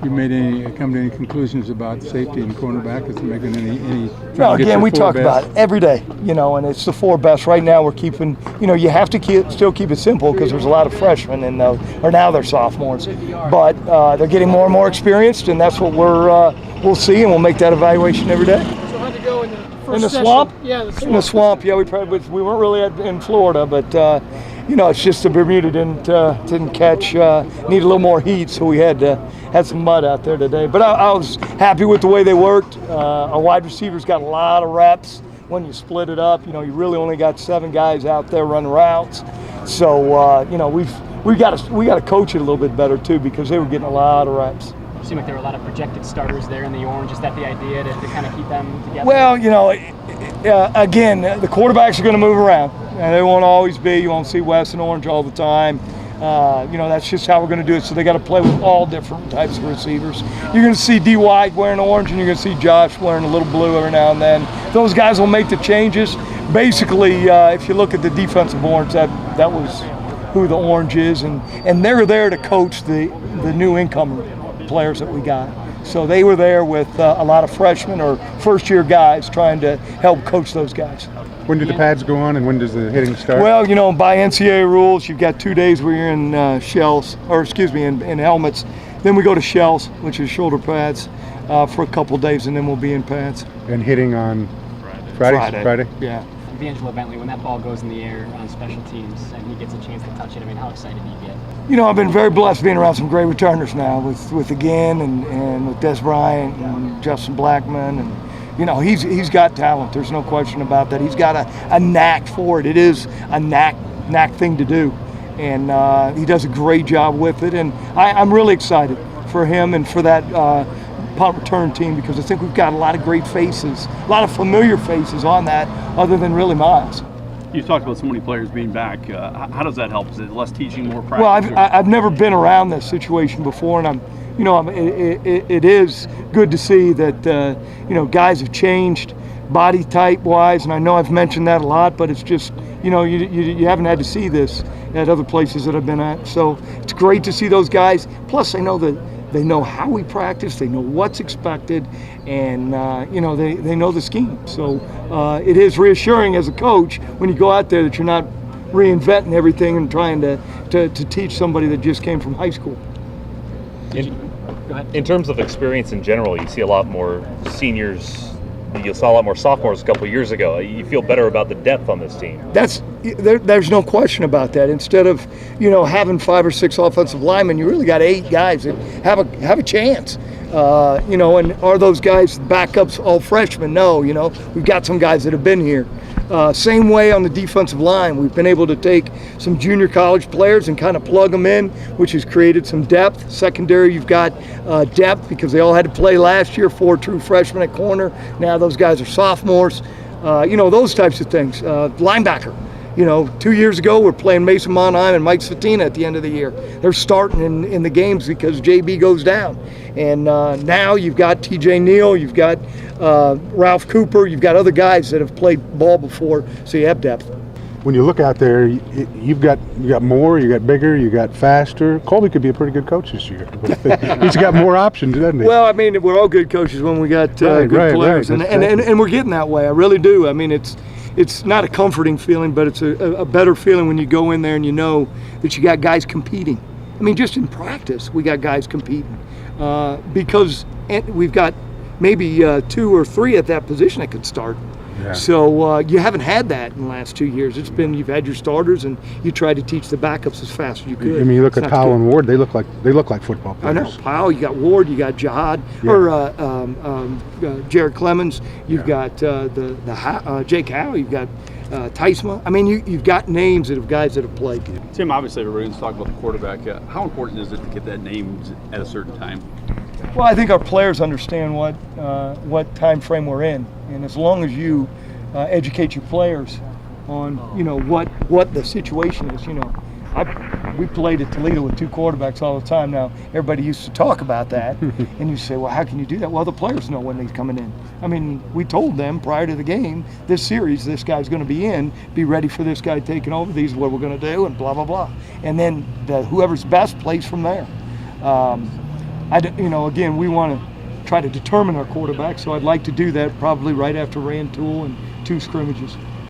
You come to any conclusions about safety and cornerback? Is it making any? No, again, we talk about it every day, and it's the 4 best. Right now we're keeping, you have to still keep it simple because there's a lot of freshmen or now they're sophomores. But they're getting more and more experienced, and that's what we'll see, and we'll make that evaluation every day. So how'd it go in the first in the session? swamp? Yeah, the swamp. In the swamp, yeah. We weren't really in Florida, but it's just the Bermuda didn't catch. Need a little more heat, so we had some mud out there today. But I was happy with the way they worked. Our wide receivers got a lot of reps. When you split it up, you really only got 7 guys out there running routes. So we got to coach it a little bit better too because they were getting a lot of reps. It seemed like there were a lot of projected starters there in the orange. Is that the idea to kind of keep them together? Well, again, the quarterbacks are going to move around, and they won't always be. You won't see Wes in orange all the time. That's just how we're going to do it. So they got to play with all different types of receivers. You're going to see D. White wearing orange, and you're going to see Josh wearing a little blue every now and then. Those guys will make the changes. Basically, if you look at the defensive orange, that was who the orange is, and they're there to coach the new incoming players that we got. So they were there with a lot of freshmen or first-year guys trying to help coach those guys. When do the pads go on, and when does the hitting start? Well, by NCAA rules, you've got 2 days where you're in in helmets. Then we go to shells, which is shoulder pads, for a couple of days, and then we'll be in pads. And hitting on Friday? Yeah. D'Angelo Bentley, when that ball goes in the air on special teams and he gets a chance to touch it, how excited do you get? I've been very blessed being around some great returners now with again and with Des Bryant and Justin Blackman, and he's got talent. There's no question about that. He's got a knack for it. It is a knack thing to do, and he does a great job with it. And I'm really excited for him and for that punt return team because I think we've got a lot of great faces, a lot of familiar faces on that, other than really Miles. You talked about so many players being back. How does that help? Is it less teaching, more practice? Well, I've never been around this situation before, and it is good to see that guys have changed body type wise, and I know I've mentioned that a lot, but it's just you haven't had to see this at other places that I've been at. So it's great to see those guys. Plus, I know that they know how we practice, they know what's expected, and they know the scheme. So it is reassuring as a coach when you go out there that you're not reinventing everything and trying to teach somebody that just came from high school. In terms of experience in general, you see a lot more seniors. You saw a lot more sophomores a couple of years ago. You feel better about the depth on this team. There's no question about that. Instead of having 5 or 6 offensive linemen, you really got 8 guys that have a chance. And are those guys backups all freshmen? No. We've got some guys that have been here. Same way on the defensive line. We've been able to take some junior college players and kind of plug them in, which has created some depth. Secondary, you've got depth because they all had to play last year, 4 true freshmen at corner. Now those guys are sophomores. Those types of things. Linebacker. 2 years ago, we're playing Mason Monheim and Mike Satina at the end of the year. They're starting in the games because JB goes down. And now you've got TJ Neal, you've got Ralph Cooper, you've got other guys that have played ball before, so you have depth. When you look out there, you got more, you got bigger, you got faster. Colby could be a pretty good coach this year. He's got more options, doesn't he? Well, we're all good coaches when we got good players, right. And we're getting that way. I really do. It's not a comforting feeling, but it's a better feeling when you go in there and you know that you got guys competing. Just in practice, we got guys competing because we've got maybe 2 or 3 at that position that could start. Yeah. So you haven't had that in the last 2 years. It's been you've had your starters and you try to teach the backups as fast as you could. You look at Powell and Ward; they look like football players. I know Powell. You got Ward. You got Jihad or Jared Clemens. You've got Jake Howe. You've got Tysma. You've got names of guys that have played. Tim, obviously everybody's talking about the quarterback. How important is it to get that name at a certain time? Well, I think our players understand what time frame we're in, and as long as you educate your players on what the situation is. We played at Toledo with 2 quarterbacks all the time. Now everybody used to talk about that, and you say, well, how can you do that? Well, the players know when he's coming in. We told them prior to the game, this series, this guy's going to be in. Be ready for this guy taking over. These is what we're going to do, and blah blah blah. And then whoever's best plays from there. again, we want to try to determine our quarterback, so I'd like to do that probably right after Rantoul and 2 scrimmages.